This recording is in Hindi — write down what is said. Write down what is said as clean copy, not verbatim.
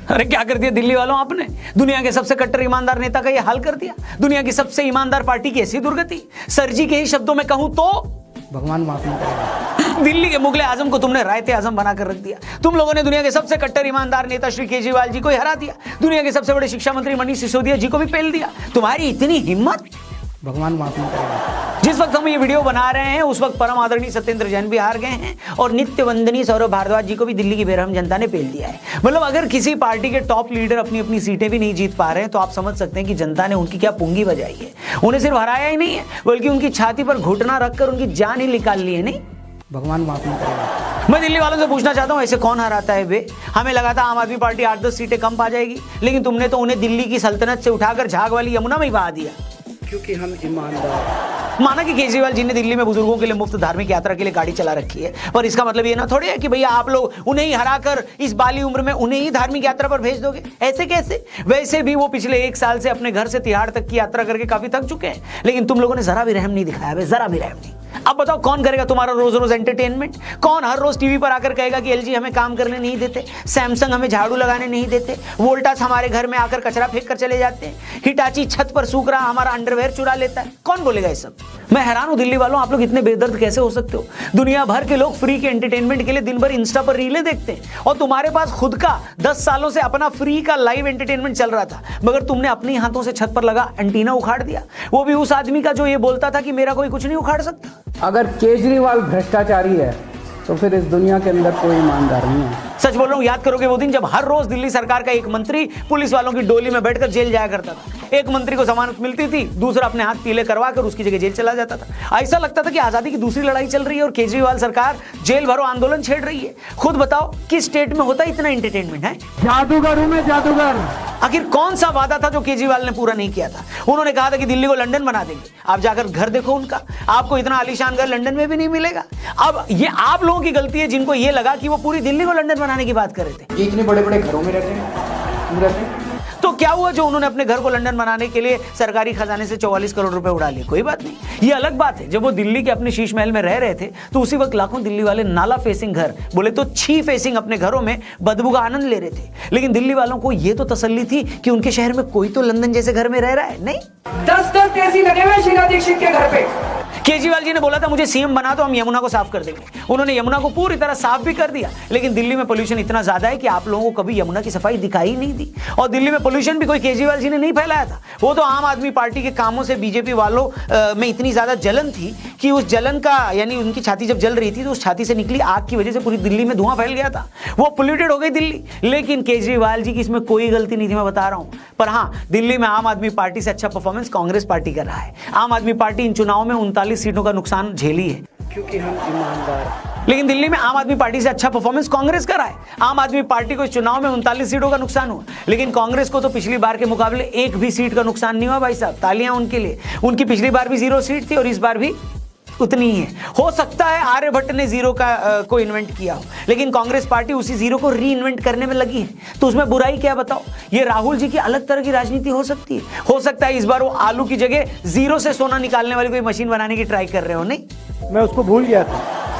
अरे क्या कर दिया दिल्ली वालों आपने, दुनिया के सबसे कट्टर ईमानदार नेता का ये हाल कर दिया, दुनिया की सबसे ईमानदार पार्टी की ऐसी दुर्गति। सर जी के ही शब्दों में कहूं तो भगवान माफ नहीं करेगा। दिल्ली के मुगले आजम को तुमने रायते आजम बनाकर रख दिया। तुम लोगों ने दुनिया के सबसे कट्टर ईमानदार नेता श्री केजरीवाल जी को हरा दिया, दुनिया के सबसे बड़े शिक्षा मंत्री मनीष सिसोदिया जी को भी पेल दिया। तुम्हारी इतनी हिम्मत, भगवान माफ नहीं करेगा। जिस वक्त हम ये वीडियो बना रहे हैं उस वक्त परम आदरणीय सत्येंद्र जैन भी हार गए हैं और नित्य वंदनीय सौरभ भारद्वाज जी को भी दिल्ली की बेरहम जनता ने पेल दिया है। मतलब अगर किसी पार्टी के टॉप लीडर अपनी अपनी सीटें भी नहीं जीत पा रहे हैं तो आप समझ सकते हैं कि जनता ने उनकी क्या पुंगी बजाई है। उन्हें सिर्फ हराया ही नहीं है बल्कि उनकी छाती पर घुटना रखकर उनकी जान ही निकाल ली है। नहीं, भगवान माफ नहीं करेगा। मैं दिल्ली वालों से पूछना चाहता हूं, ऐसे कौन हराता है बे? हमें लगा था आम आदमी पार्टी 8-10 सीटें कम पा जाएगी, लेकिन तुमने तो उन्हें दिल्ली की सल्तनत से उठाकर झाग वाली यमुना में ही बहा दिया। क्योंकि हम ईमानदार। माना कि केजरीवाल जी ने दिल्ली में बुजुर्गों के लिए मुफ्त धार्मिक यात्रा के लिए गाड़ी चला रखी है, पर इसका मतलब ये ना थोड़ी है कि भैया आप लोग उन्हें ही हराकर इस बाली उम्र में उन्हें ही धार्मिक यात्रा पर भेज दोगे। ऐसे कैसे? वैसे भी वो पिछले 1 साल से अपने घर से तिहाड़ तक की यात्रा करके काफी थक चुके हैं, लेकिन तुम लोगों ने जरा भी रहम नहीं दिखाया, जरा भी रहम नहीं। अब बताओ कौन करेगा तुम्हारा रोज रोज एंटरटेनमेंट? कौन हर रोज टीवी पर आकर कहेगा कि एलजी हमें काम करने नहीं देते, सैमसंग हमें झाड़ू लगाने नहीं देते, वोल्टास हमारे घर में आकर कचरा फेंक कर चले जाते हैं, हिटाची छत पर सूख रहा हमारा अंडरवेयर चुरा लेता है? कौन बोलेगा ये सब? मैं हैरान हूं दिल्ली वालों, आप लोग इतने बेदर्द कैसे हो सकते हो? दुनिया भर के लोग फ्री के एंटरटेनमेंट के लिए दिन भर इंस्टा पर रीलें देखते हैं और तुम्हारे पास खुद का 10 सालों से अपना फ्री का लाइव एंटरटेनमेंट चल रहा था, मगर तुमने अपने हाथों से छत पर लगा एंटीना उखाड़ दिया, वो भी उस आदमी का जो ये बोलता था कि मेरा कोई कुछ नहीं उखाड़ सकता। अगर केजरीवाल भ्रष्टाचारी है तो फिर इस दुनिया के अंदर कोई ईमानदार नहीं है। सच बोल रहा हूं, याद करोगे वो दिन जब हर रोज दिल्ली सरकार का एक मंत्री पुलिस वालों की डोली में बैठकर जेल जाया करता था। एक मंत्री को जमानत मिलती थी, दूसरा अपने हाथ पीले करवाकर उसकी जगह जेल चला जाता था। ऐसा लगता था कि आजादी की दूसरी लड़ाई चल रही है और केजरीवाल सरकार जेल भरो आंदोलन छेड़ रही है। खुद बताओ किस स्टेट में होता है इतना एंटरटेनमेंट है? जादूगर हूं मैं, जादूगर। आखिर कौन सा वादा था जो केजरीवाल ने पूरा नहीं किया था? उन्होंने कहा था कि दिल्ली को लंदन बना देंगे। आप जाकर घर देखो उनका, आपको इतना आलीशान घर लंदन में भी नहीं मिलेगा। अब ये आप लोगों की गलती है जिनको ये लगा कि वो पूरी दिल्ली को लंदन बनाने की बात कर रहे थे। ये इतने बड़े बड़े घरों में रहते हैं, तो क्या हुआ जो उन्होंने अपने घर को लंदन बनाने के लिए सरकारी खजाने से 44 करोड़ रुपए उड़ा लिए? कोई बात नहीं, ये अलग बात है। जब वो दिल्ली के अपने शीश महल में रह रहे थे तो उसी वक्त लाखों दिल्ली वाले नाला फेसिंग घर, बोले तो छी फेसिंग अपने घरों में बदबू का आनंद ले रहे थे। लेकिन दिल्ली वालों को ये तो तसल्ली थी कि उनके शहर में कोई तो लंदन जैसे घर में रह रहा है। नहीं, 10-10 एसी लगे हुए शीला दीक्षित के घर पे। केजरीवाल जी ने बोला था मुझे सीएम बना तो हम यमुना को साफ कर देंगे। उन्होंने यमुना को पूरी तरह साफ भी कर दिया, लेकिन दिल्ली में पोल्यूशन इतना ज्यादा है कि आप लोगों को कभी यमुना की सफाई दिखाई नहीं दी। और दिल्ली में पोल्यूशन भी कोई केजरीवाल जी ने नहीं फैलाया था, वो तो आम आदमी पार्टी के कामों से बीजेपी वालों में इतनी ज्यादा जलन थी कि उस जलन का, यानी उनकी छाती जब जल रही थी तो उस छाती से निकली आग की वजह से पूरी दिल्ली में धुआं फैल गया था, वो पोल्यूटेड हो गई दिल्ली। लेकिन केजरीवाल जी की इसमें कोई गलती नहीं थी, मैं बता रहा हूं। पर हाँ, दिल्ली में आम आदमी पार्टी से अच्छा परफॉर्मेंस कांग्रेस पार्टी कर रहा है। आम आदमी पार्टी इन चुनावों में 39 सीटों का नुकसान झेली है, क्योंकि हम ईमानदार। लेकिन दिल्ली में आम आदमी पार्टी से अच्छा परफॉर्मेंस कांग्रेस का रहा है। आम आदमी पार्टी को इस चुनाव में 39 सीटों का नुकसान हुआ, लेकिन कांग्रेस को तो पिछली बार के मुकाबले एक भी सीट का नुकसान नहीं हुआ। भाई साहब, तालियां उनके लिए। उनकी पिछली बार भी 0 सीट थी और इस बार भी उतनी ही है। हो सकता है आर्यभट्ट ने जीरो को इन्वेंट किया हो, लेकिन कांग्रेस पार्टी उसी जीरो को री इन्वेंट करने में लगी है, तो उसमें बुराई क्या बताओ? ये राहुल जी की अलग तरह की राजनीति हो सकती है। हो सकता है इस बार वो आलू की जगह जीरो से सोना निकालने वाली कोई मशीन बनाने की ट्राई कर रहे हो। नहीं, मैं उसको भूल गया था।